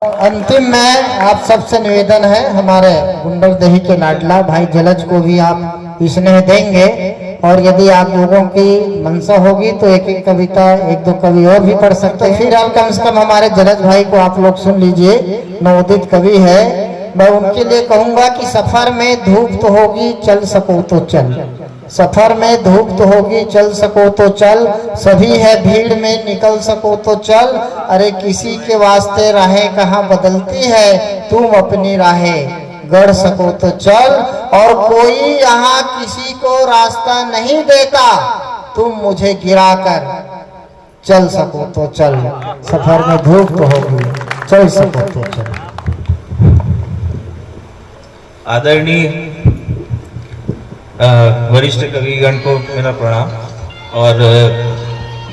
अंतिम में आप सबसे निवेदन है, हमारे गुंडरदेही के लाडला भाई जलज को भी आप स्नेह देंगे, और यदि आप लोगों की मंशा होगी तो एक एक कविता, एक दो कवि और भी पढ़ सकते हैं। फिलहाल कम से कम हमारे जलज भाई को आप लोग सुन लीजिए, नवोदित कवि है। मैं उनके लिए कहूंगा कि सफर में धूप तो होगी, चल सको तो चल। सफर में धूप तो होगी, चल सको तो चल। सभी है भीड़ में, निकल सको तो चल। अरे किसी के वास्ते राहें कहाँ बदलती है, तुम अपनी राहें गढ़ सको तो चल। और कोई यहाँ किसी को रास्ता नहीं देता, तुम मुझे गिराकर चल सको तो चल। सफर में धूप तो होगी, चल सको तो चल। आदरणीय वरिष्ठ कविगण को मेरा प्रणाम, और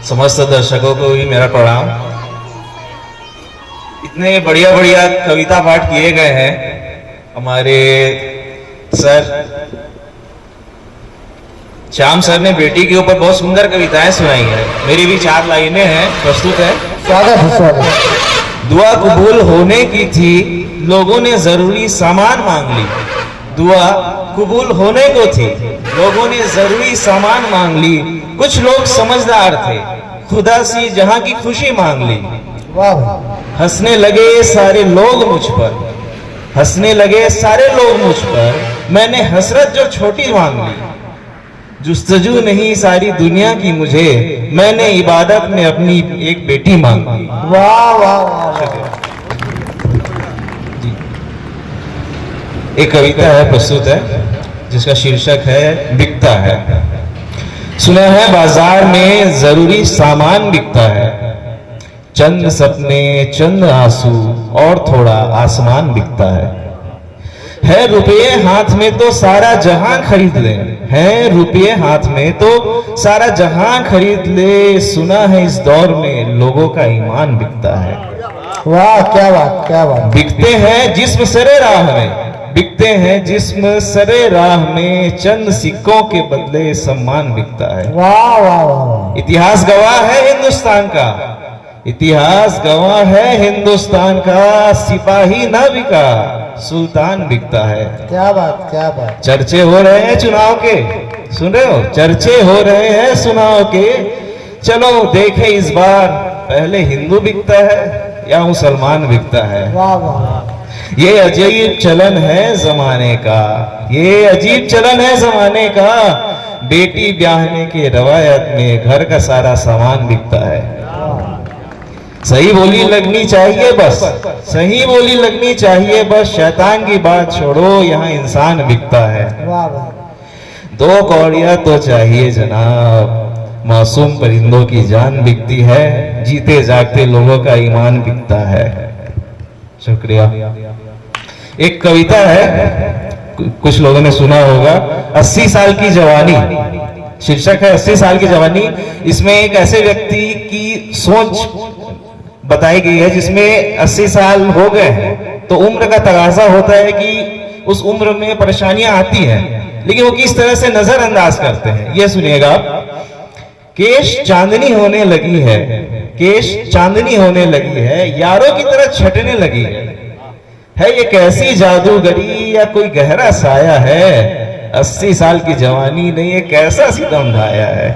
समस्त दर्शकों को भी मेरा प्रणाम। इतने बढ़िया बढ़िया कविता पाठ किए गए हैं। हमारे सर श्याम सर ने बेटी के ऊपर बहुत सुंदर कविताएं सुनाई हैं। मेरी भी 4 लाइनें हैं, प्रस्तुत है। स्वागत। दुआ कबूल होने की थी, लोगों ने जरूरी सामान मांग ली। दुआ कबूल होने को थी, लोगों ने जरूरी सामान मांग ली। कुछ लोग समझदार थे, खुदा सी जहां की खुशी मांग ली। हंसने लगे सारे लोग मुझ पर, हंसने लगे सारे लोग मुझ पर। मैंने हसरत जो छोटी मांग ली। जुस्तजू नहीं सारी दुनिया की मुझे, मैंने इबादत में अपनी एक बेटी मांग ली। वाह वाह वाह। एक कविता है, प्रस्तुत है, जिसका शीर्षक है बिकता है। सुना है बाजार में जरूरी सामान बिकता है, चंद सपने चंद आंसू और थोड़ा आसमान बिकता है रुपये हाथ में तो सारा जहां खरीद ले, है रुपये हाथ में तो सारा जहां खरीद ले। सुना है इस दौर में लोगों का ईमान बिकता है। वाह क्या बात, क्या बात। बिकते हैं जिस्म सरे राह में, बिकते हैं जिस्म सरे राह में। चंद सिक्कों के बदले सम्मान बिकता है। वाह वाह वाह। इतिहास गवाह है हिंदुस्तान का, इतिहास गवाह है हिंदुस्तान का। सिपाही ना बिका, सुल्तान बिकता है। क्या बात, क्या बात। चर्चे हो रहे हैं चुनाव के, सुन रहे हो? चर्चे हो रहे हैं चुनाव के। चलो देखें इस बार, पहले हिंदू बिकता है या मुसलमान बिकता है। वाह वाह। ये अजीब चलन है जमाने का, ये अजीब चलन है जमाने का। बेटी ब्याहने के रवायत में घर का सारा सामान बिकता है। सही बोली लगनी चाहिए बस, सही बोली लगनी चाहिए बस। शैतान की बात छोड़ो, यहाँ इंसान बिकता है। वाह वाह। 2 कौड़ियां तो चाहिए जनाब, मासूम परिंदों की जान बिकती है। जीते जागते लोगों का ईमान बिकता है। शुक्रिया। एक कविता है, कुछ लोगों ने सुना होगा, 80 साल की जवानी। शीर्षक है 80 साल की जवानी। इसमें एक ऐसे व्यक्ति की सोच बताई गई है जिसमें 80 साल हो गए हैं, तो उम्र का तकाजा होता है कि उस उम्र में परेशानियां आती हैं, लेकिन वो किस तरह से नजरअंदाज करते हैं। ये सुनिएगा आप। केश चांदनी होने लगी है, केश चांदनी होने लगी है, यारों की तरह छटने लगी है ये कैसी जादूगरी या कोई गहरा साया है। 80 साल की जवानी ने ये कैसा सितम ढाया है।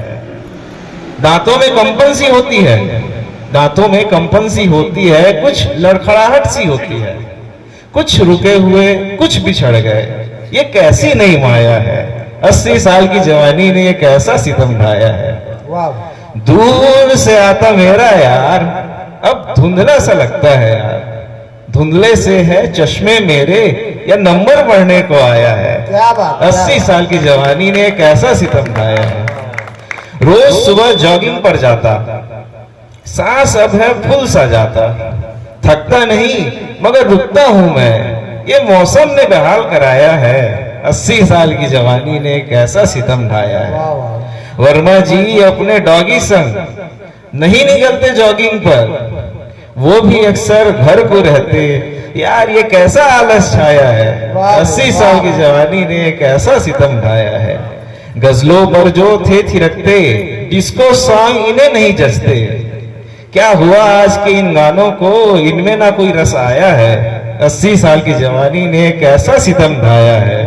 दांतों में कंपन सी होती है, दांतों में कंपन सी होती है। कुछ लड़खड़ाहट सी होती है, कुछ रुके हुए कुछ बिछड़ गए। ये कैसी नई माया है, 80 साल की जवानी ने ये कैसा सितम ढाया है। दूर से आता मेरा यार, अब धुंधला सा लगता है यार। धुंधले से है चश्मे मेरे, या नंबर बढ़ने को आया है। क्या बात, 80 साल की जवानी ने एक ऐसा सितम ढाया है। रोज सुबह जॉगिंग पर जाता, सांस अब है फुल सा जाता। थकता नहीं मगर रुकता हूं मैं, ये मौसम ने बेहाल कराया है। 80 साल की जवानी ने एक ऐसा सितम ढाया है। वर्मा जी अपने डॉगी संग नहीं निकलते जॉगिंग पर, वो भी अक्सर घर को रहते। यार ये कैसा आलस छाया है। 80 साल की जवानी ने एक ऐसा सितम ढाया है। गजलों पर जो थे थिरकते, डिस्को सॉन्ग इन्हें नहीं जचते। क्या हुआ आज के इन गानों को, इनमें ना कोई रस आया है। 80 साल की जवानी ने कैसा सितम ढाया है।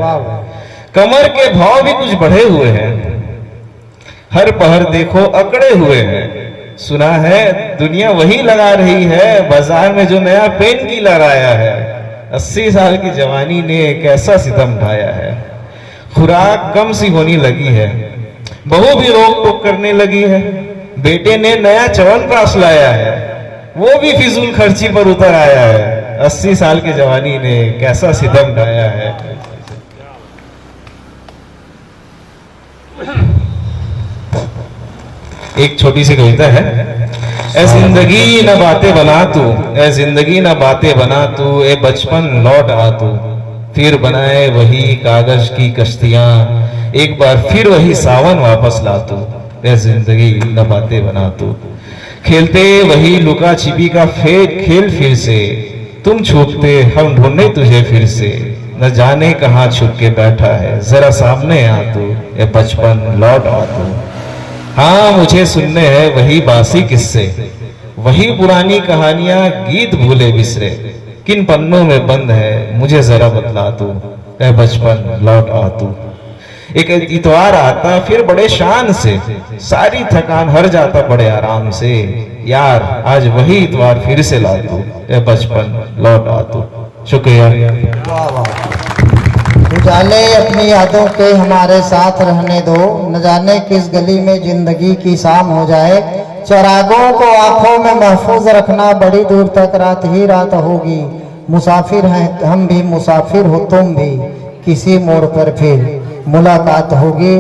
कमर के भाव भी कुछ बढ़े हुए हैं, हर पहर देखो अकड़े हुए हैं। सुना है दुनिया वही लगा रही है बाजार में जो नया पेन किलर आया है। 80 साल की जवानी ने कैसा सितम ढाया है। खुराक कम सी होने लगी है, बहू भी रोक टोक करने लगी है। बेटे ने नया च्यवनप्राश लाया है, वो भी फिजूल खर्ची पर उतर आया है। 80 साल की जवानी ने कैसा सितम ढाया है। एक छोटी सी कविता है। ए जिंदगी न बातें बना तू, ए जिंदगी न बातें बना तू, ए बचपन लौट आ तू। फिर बनाए वही कागज की कश्तियां, एक बार फिर वही सावन वापस ला तू। ए जिंदगी न बातें बना तू। खेलते वही लुका छिपी का खेल फिर से, तुम छुपते हम ढूंढे तुझे फिर से। न जाने कहाँ छुप के बैठा है, जरा सामने आ तू। ए बचपन लौट आ तू। हाँ मुझे सुनने हैं वही बासी किस्से, वही पुरानी कहानियां गीत भूले बिसरे। किन पन्नों में बंद है मुझे जरा बतला तू। ए बचपन लौट आ तू। एक इतवार आता फिर बड़े शान से, सारी थकान हर जाता बड़े आराम से। यार आज वही इतवार फिर से ला तू। ए बचपन लौट आ तू। शुक्रिया। वाह वाह। उजाले अपनी यादों के हमारे साथ रहने दो, न जाने किस गली में जिंदगी की शाम हो जाए। चरागों को आंखों में महफूज रखना, बड़ी दूर तक रात ही रात होगी। मुसाफिर हैं हम भी, मुसाफिर हो तुम भी, किसी मोड़ पर फिर मुलाकात होगी।